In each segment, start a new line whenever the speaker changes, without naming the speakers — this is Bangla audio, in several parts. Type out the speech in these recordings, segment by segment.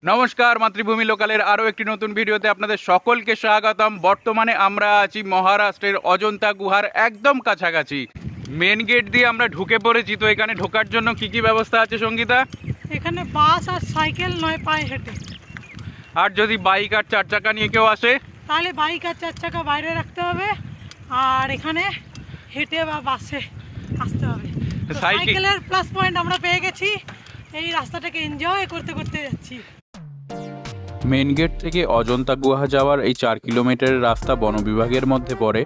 নমস্কার, মাতৃভূমি লোকালের আরও একটি নতুন ভিডিওতে আপনাদের সকলকে স্বাগতম। বর্তমানে আমরা আছি মহারাষ্ট্রের অজন্তা গুহার একদম কাছাকাছি। মেন গেট দিয়ে আমরা ঢুকে পড়েছি। তো এখানে ঢোকার জন্য কি কি ব্যবস্থা আছে সঙ্গীতা?
এখানে বাস আর সাইকেল নয়, পায়ে হেঁটে।
আর যদি বাইক আর চার চাকা নিয়ে কেউ আসে
তাহলে বাইক আর চার চাকা বাইরে রাখতে হবে, আর এখানে হেঁটে বা বাসে আসতে হবে। সাইকেলের প্লাস পয়েন্ট আমরা পেয়ে গেছি, এই রাস্তাটাকে এনজয় করতে করতে যাচ্ছি।
মেন গেট থেকে অজন্তা গুহা যাওয়ার এই 4 কিলোমিটারের রাস্তা বন বিভাগের মধ্যে পড়ে।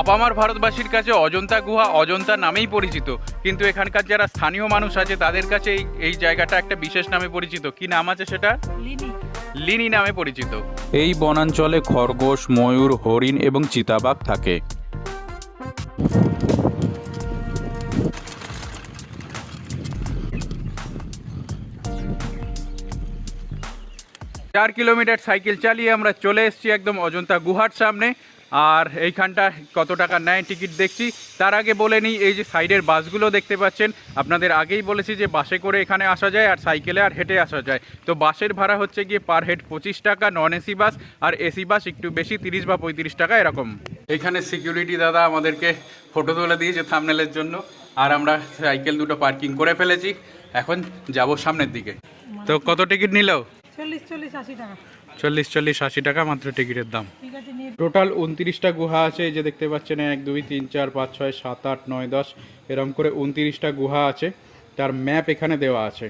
আপামার ভারতবাসীর কাছে অজন্তা গুহা অজন্তা নামেই পরিচিত, কিন্তু এখানকার যারা স্থানীয় মানুষ আছে তাদের কাছে এই জায়গাটা একটা বিশেষ নামে পরিচিত। কি নাম আছে সেটা? লিনি নামে পরিচিত। এই বনাঞ্চলে খরগোশ, ময়ূর, হরিণ এবং চিতাবাঘ থাকে। 4 কিলোমিটার সাইকেল চালিয়ে আমরা চলে এসেছি একদম অজন্তা গুহার সামনে। আর এইখানটা কত টাকা নেয় টিকিট দেখছি। তার আগে বলে নিই, এই যে সাইডের বাসগুলো দেখতে পাচ্ছেন, আপনাদের আগেই বলেছি যে বাসে করে এখানে আসা যায় আর সাইকেলে আর হেঁটে আসা যায়। তো বাসের ভাড়া হচ্ছে গিয়ে পার হেড 25 টাকা, নন এসি বাস আর এসি বাস একটু বেশি 30 বা 35 টাকা এরকম। এখানে সিকিউরিটি দাদা আমাদেরকে ফটো তুলে দিয়েছে থাম্বনেলের জন্য, আর আমরা সাইকেল দুটো পার্কিং করে ফেলেছি। এখন যাব সামনের দিকে। তো কত টিকিট নিল? 40-80 টাকা মাত্র টিকিটের দাম। টোটাল 29টা গুহা আছে। এই যে দেখতে পাচ্ছেন 1 2 3 4 5 6 7 8 9 10 এরকম করে 29টা গুহা আছে। তার ম্যাপ এখানে দেওয়া আছে।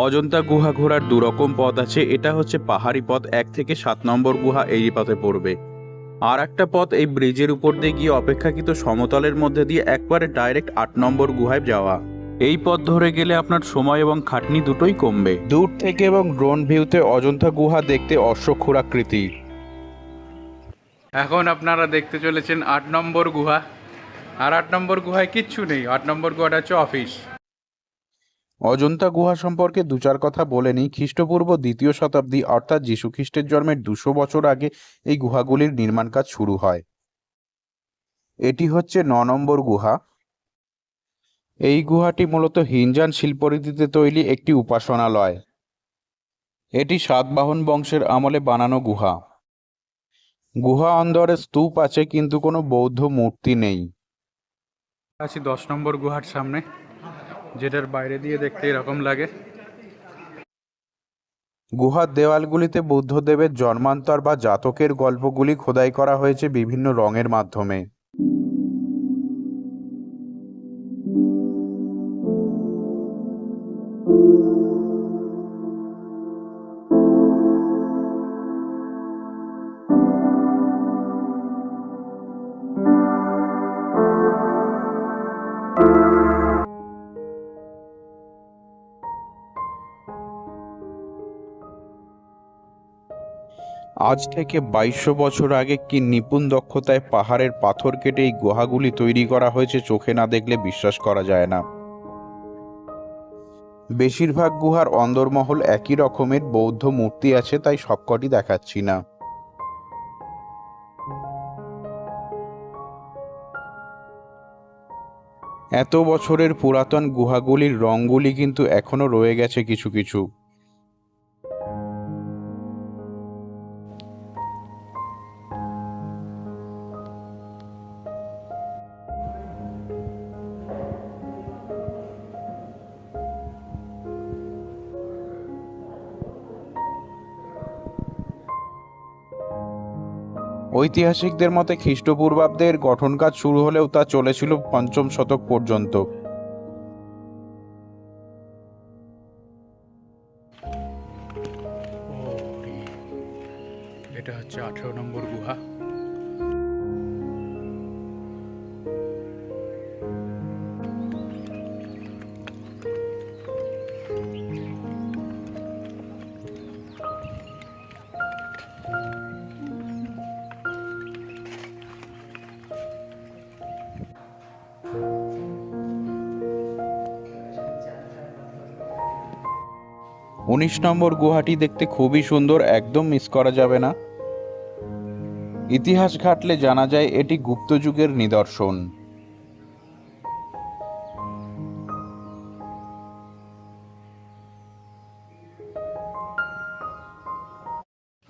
অজন্তা গুহা ঘোরার দুরকম পথ আছে। এটা হচ্ছে পাহাড়ি পথ, 1 থেকে 7 নম্বর গুহা এই পথে পড়বে। আর একটা পথ এই ব্রিজের উপর দিয়ে গিয়ে অপেক্ষাকৃত সমতলের মধ্যে দিয়ে একবারে ডাইরেক্ট 8 নম্বর গুহায় যাওয়া। এই পথ ধরে গেলে আপনার সময় এবং খাটনি দুটোই কমবে। দূর থেকে এবং ড্রোন ভিউতে অজন্তা গুহা দেখতে অশ্বক্ষুরাকৃতি। এখন আপনারা দেখতে চলেছেন 8 নম্বর গুহা। আর 8 নম্বর গুহায় কিচ্ছু নেই। 8 নম্বর গুহাটা হচ্ছে অফিস। অজন্তা গুহা সম্পর্কে 2-4 কথা বলে নিই। খ্রিস্টপূর্ব 2য় শতাব্দী অর্থাৎ যীশু খ্রিস্টের জন্মের 200 বছর আগে এই গুহাগুলির নির্মাণ কাজ শুরু হয়। এটি হচ্ছে 9 নম্বর গুহা। এই গুহাটি মূলত হিনজান শিল্পরীতিতে তৈরি একটি উপাসনালয়। এটি সাতবাহন বংশের আমলে বানানো গুহা। গুহা অন্দরে স্তূপ আছে, কিন্তু কোনো বৌদ্ধ মূর্তি নেই। আছি 10 নম্বর গুহার সামনে, যেটার বাইরে দিয়ে দেখতে এরকম লাগে। গুহার দেওয়ালগুলিতে বুদ্ধদেবের জন্মান্তর বা জাতকের গল্পগুলি খোদাই করা হয়েছে বিভিন্ন রঙের মাধ্যমে। আজ থেকে 2200 বছর আগে কি নিপুণ দক্ষতায় পাহাড়ের পাথর কেটে এই গুহাগুলি তৈরি করা হয়েছে, চোখে না দেখলে বিশ্বাস করা যায় না। বেশিরভাগ গুহার অন্দরমহল একই রকমের বৌদ্ধ মূর্তি আছে, তাই সবকটি দেখাচ্ছি না। এত বছরের পুরাতন গুহাগুলির রঙগুলি কিন্তু এখনো রয়ে গেছে কিছু কিছু। ঐতিহাসিকদের মতে খ্রিস্টপূর্বাব্দের গঠন কাজ শুরু হলেও তা চলেছিল 5ম শতক পর্যন্ত। এটা হচ্ছে 18 নম্বর গুহা। উনিশ নম্বর গুহাটি দেখতে খুবই সুন্দর, একদম মিস করা যাবে না। ইতিহাস ঘাটলে জানা যায় এটি গুপ্ত যুগের নিদর্শন।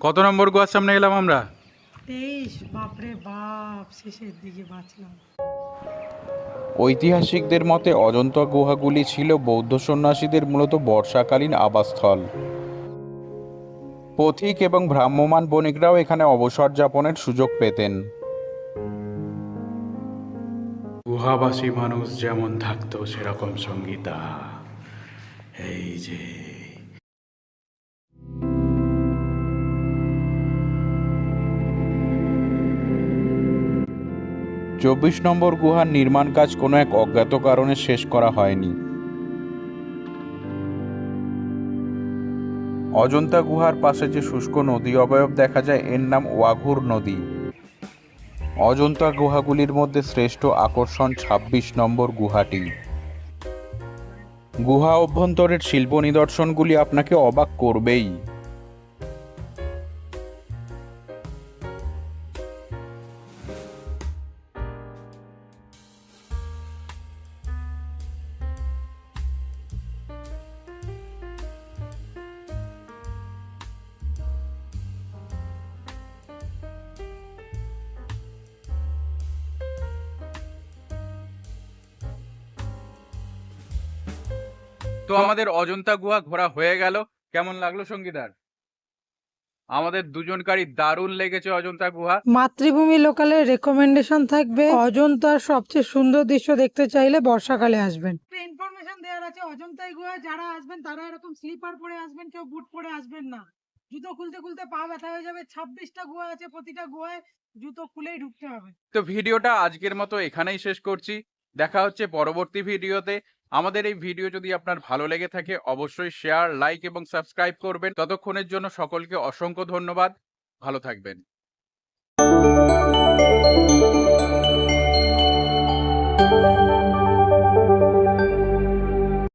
কত নম্বর গুহার সামনে এলাম আমরা?
23। বাপরে বাপ, শেষের দিকে বাঁচলাম।
ঐতিহাসিকদের মতে অজন্তা গুহাগুলি ছিল বৌদ্ধ সন্ন্যাসীদের মূলত বর্ষাকালীন আবাসস্থল। পথিক এবং ভ্রাম্যমাণ বণিকরাও এখানে অবসর যাপনের সুযোগ পেতেন। গুহাবাসী মানুষ যেমন থাকতো সেরকম সঙ্গীতা। এই যে 24 নম্বর গুহার নির্মাণ কাজ কোনো এক অজ্ঞাত কারণে শেষ করা হয়নি। অজন্তা গুহার পাশে যে শুষ্ক নদী অবয়ব দেখা যায় এর নাম ওয়াঘুর নদী। অজন্তা গুহাগুলির মধ্যে শ্রেষ্ঠ আকর্ষণ 26 নম্বর গুহাটি। গুহা অভ্যন্তরের শিল্প নিদর্শনগুলি আপনাকে অবাক করবেই। তো আমাদের অজন্তা গুহা ঘোরা হয়ে গেল। কেমন লাগলো সঙ্গীতার? আমাদের দুজনকারই দারুণ লেগেছে অজন্তা গুহা।
মাতৃভূমি লোকালের রেকমেন্ডেশন থাকবে, অজন্তার সবচেয়ে সুন্দর দৃশ্য দেখতে চাইলে বর্ষাকালে আসবেন। ইনফরমেশন দেওয়ার আছে, অজন্তায় গুহা যারা আসবেন তারা এরকম স্লিপার পরে আসবেন, কেউ বুট পরে আসবেন না। জুতো খুলতে খুলতে পা ব্যথা হয়ে যাবে। 26টা গুহা আছে, প্রতিটা গুহায় জুতো খুলেই ঢুকতে হবে।
তো ভিডিওটা আজকের মতো এখানেই শেষ করছি। দেখা হচ্ছে পরবর্তী ভিডিওতে। আমাদের এই ভিডিও যদি আপনার ভালো লেগে থাকে অবশ্যই শেয়ার, লাইক এবং সাবস্ক্রাইব করবেন। ততক্ষণের জন্য সকলকে অসংখ্য ধন্যবাদ। ভালো থাকবেন।